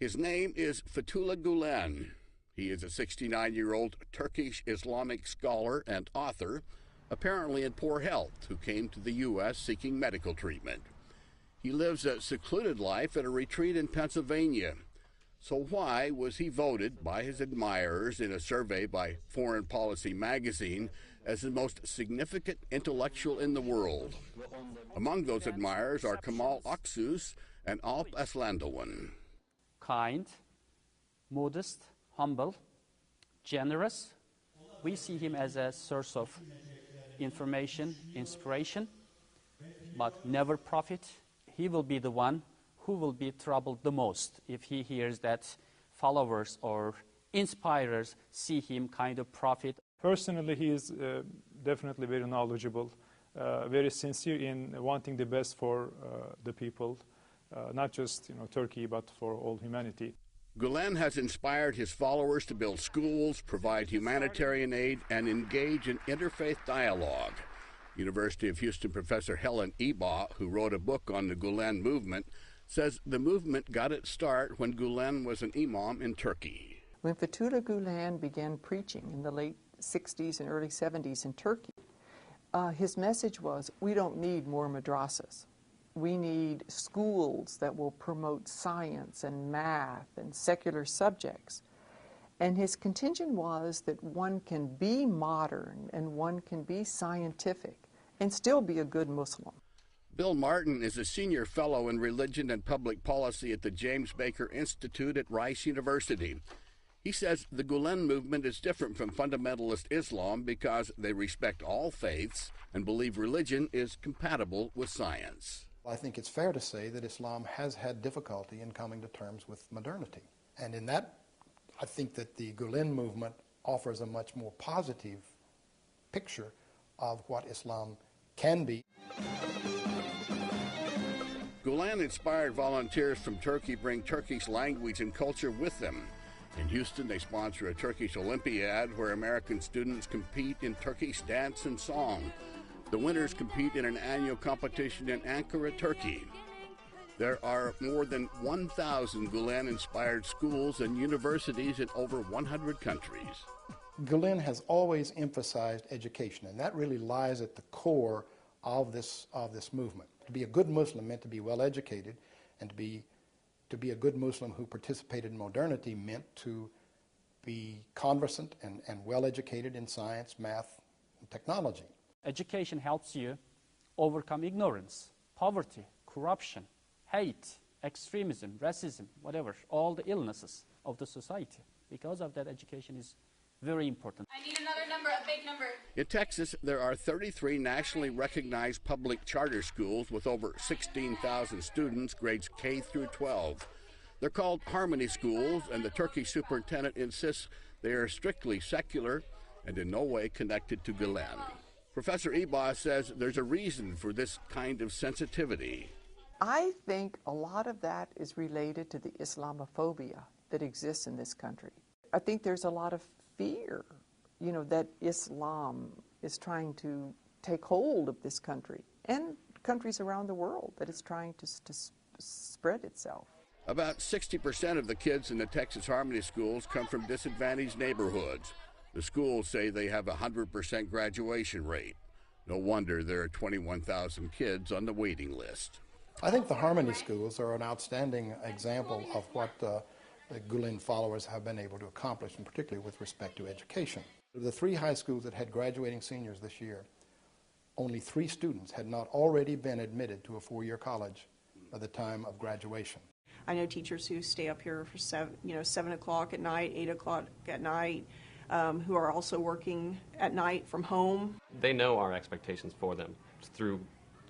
His name is Fethullah Gülen. He is a 69-year-old Turkish Islamic scholar and author, apparently in poor health, who came to the U.S. seeking medical treatment. He lives a secluded life at a retreat in Pennsylvania. So why was he voted by his admirers in a survey by Foreign Policy magazine as the most significant intellectual in the world? Among those admirers are Kemal Aksus and Alp Aslandoğan. Kind, modest, humble, generous. We see him as a source of information, inspiration, but never profit. He will be the one who will be troubled the most if he hears that followers or inspirers see him kind of profit. Personally, he is definitely very knowledgeable, very sincere in wanting the best for the people, not just Turkey, but for all humanity. Gülen has inspired his followers to build schools, provide humanitarian aid, and engage in interfaith dialogue. University of Houston professor Helen Ebaugh, who wrote a book on the Gülen movement, says the movement got its start when Gülen was an imam in Turkey. When Fethullah Gülen began preaching in the late 60s and early 70s in Turkey, his message was, we don't need more madrasas. We need schools that will promote science and math and secular subjects. And his contention was that one can be modern and one can be scientific and still be a good Muslim. Bill Martin is a senior fellow in religion and public policy at the James Baker Institute at Rice University. He says the Gülen movement is different from fundamentalist Islam because they respect all faiths and believe religion is compatible with science. I think it's fair to say that Islam has had difficulty in coming to terms with modernity. And in that, I think that the Gülen movement offers a much more positive picture of what Islam can be. Gülen inspired volunteers from Turkey bring Turkish language and culture with them. In Houston, they sponsor a Turkish Olympiad where American students compete in Turkish dance and song. The winners compete in an annual competition in Ankara, Turkey. There are more than 1,000 Gülen-inspired schools and universities in over 100 countries. Gülen has always emphasized education, and that really lies at the core of this movement. To be a good Muslim meant to be well educated, and to be a good Muslim who participated in modernity meant to be conversant and well educated in science, math, and technology. Education helps you overcome ignorance, poverty, corruption, hate, extremism, racism, whatever, all the illnesses of the society. Because of that, education is very important. I need another number, a big number. In Texas, there are 33 nationally recognized public charter schools with over 16,000 students, grades K through 12. They're called Harmony schools, and the Turkish superintendent insists they are strictly secular and in no way connected to Gülen. Professor Ebaugh says there's a reason for this kind of sensitivity. I think a lot of that is related to the Islamophobia that exists in this country. I think there's a lot of fear, that Islam is trying to take hold of this country and countries around the world, that it's trying to spread itself. About 60% of the kids in the Texas Harmony schools come from disadvantaged neighborhoods. The schools say they have a 100% graduation rate. No wonder there are 21,000 kids on the waiting list. I think the Harmony schools are an outstanding example of what the Gülen followers have been able to accomplish, and particularly with respect to education. Of the 3 high schools that had graduating seniors this year, only 3 students had not already been admitted to a 4-year college by the time of graduation. I know teachers who stay up here for 7 o'clock at night, 8 o'clock at night, who are also working at night from home. They know our expectations for them. Through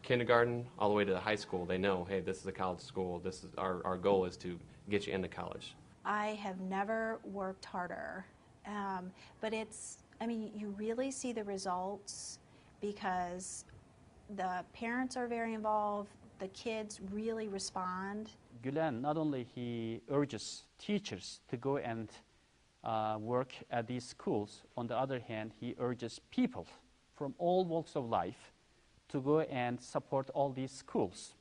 kindergarten all the way to the high school, they know, hey, this is a college school. This is our goal is to get you into college. I have never worked harder, but you really see the results because the parents are very involved, the kids really respond. Gülen, not only he urges teachers to go and work at these schools, on the other hand, he urges people from all walks of life to go and support all these schools.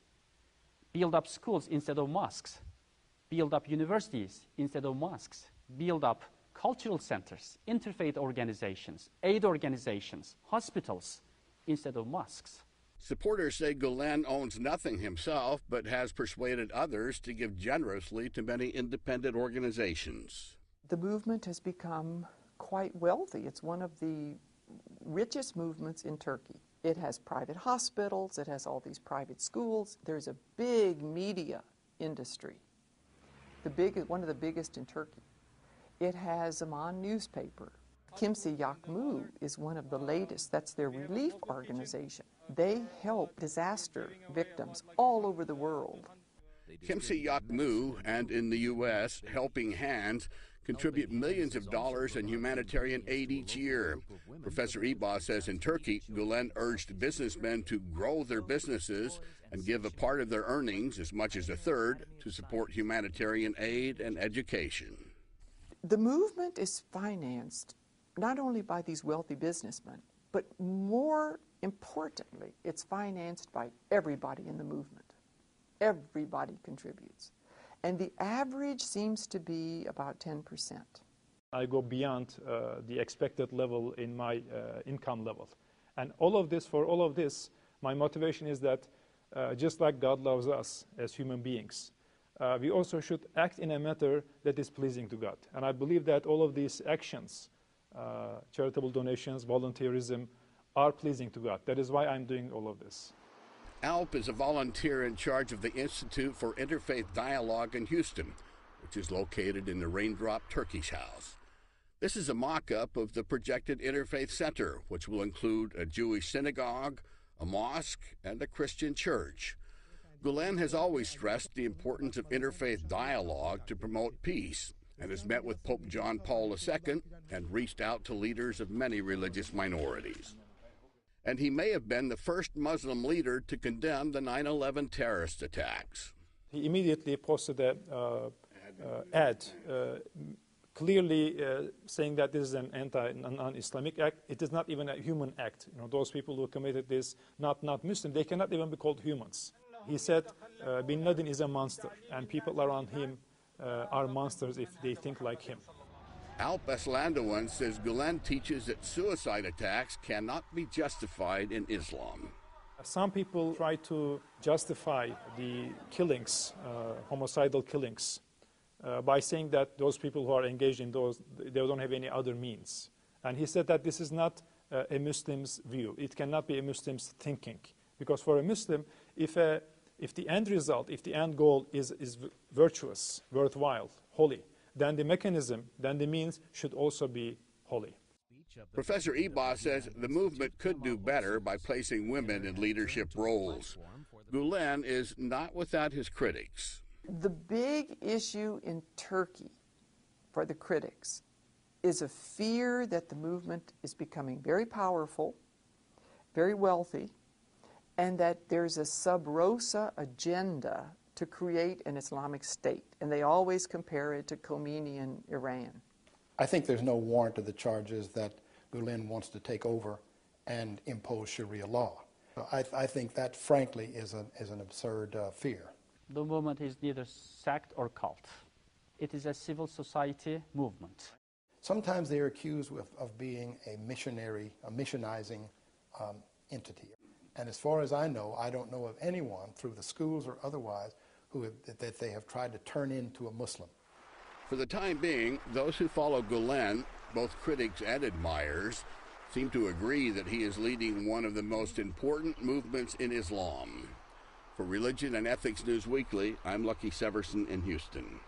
Build up schools instead of mosques. build up universities instead of mosques, build up cultural centers, interfaith organizations, aid organizations, hospitals instead of mosques. Supporters say Gülen owns nothing himself, but has persuaded others to give generously to many independent organizations. The movement has become quite wealthy. It's one of the richest movements in Turkey. It has private hospitals, it has all these private schools. There's a big media industry, one of the biggest in Turkey. It has a Zaman newspaper. Kimse Yakmu is one of the latest. That's their relief organization. They help disaster victims all over the world. Kimse Yakmu and in the U.S., Helping Hands contribute millions of dollars in humanitarian aid each year. Professor Eba says in Turkey, Gülen urged businessmen to grow their businesses and give a part of their earnings, as much as a third, to support humanitarian aid and education. The movement is financed not only by these wealthy businessmen, but more importantly, it's financed by everybody in the movement. Everybody contributes. And the average seems to be about 10%. I go beyond the expected level in my income level. And all of this, my motivation is that just like God loves us as human beings, we also should act in a manner that is pleasing to God. And I believe that all of these actions, charitable donations, volunteerism, are pleasing to God. That is why I'm doing all of this. Alp is a volunteer in charge of the Institute for Interfaith Dialogue in Houston, which is located in the Raindrop Turkish House. This is a mock-up of the projected Interfaith Center, which will include a Jewish synagogue, a mosque, and a Christian church. Gülen has always stressed the importance of interfaith dialogue to promote peace, and has met with Pope John Paul II and reached out to leaders of many religious minorities. And he may have been the first Muslim leader to condemn the 9/11 terrorist attacks. He immediately posted an ad clearly saying that this is an non-Islamic act. It is not even a human act. You know, those people who committed this, not Muslim, they cannot even be called humans. He said Bin Laden is a monster, and people around him are monsters if they think like him. Alp Eslandowan says Gülen teaches that suicide attacks cannot be justified in Islam. Some people try to justify the killings, homicidal killings, by saying that those people who are engaged in those, they don't have any other means. And he said that this is not a Muslim's view. It cannot be a Muslim's thinking. Because for a Muslim, if the end result, if the end goal is virtuous, worthwhile, holy, then the mechanism, then the means should also be holy. Professor Eba says the movement could do better by placing women in leadership roles. Gülen is not without his critics. The big issue in Turkey for the critics is a fear that the movement is becoming very powerful, very wealthy, and that there's a sub rosa agenda to create an Islamic state. And they always compare it to Khomeini in Iran. I think there's no warrant to the charges that Gülen wants to take over and impose Sharia law. I think that, frankly, is an absurd fear. The movement is neither sect or cult. It is a civil society movement. Sometimes they are accused of being a missionizing entity. And as far as I know, I don't know of anyone through the schools or otherwise that they have tried to turn into a Muslim. For the time being, those who follow Gülen, both critics and admirers, seem to agree that he is leading one of the most important movements in Islam. For Religion and Ethics News Weekly, I'm Lucky Severson in Houston.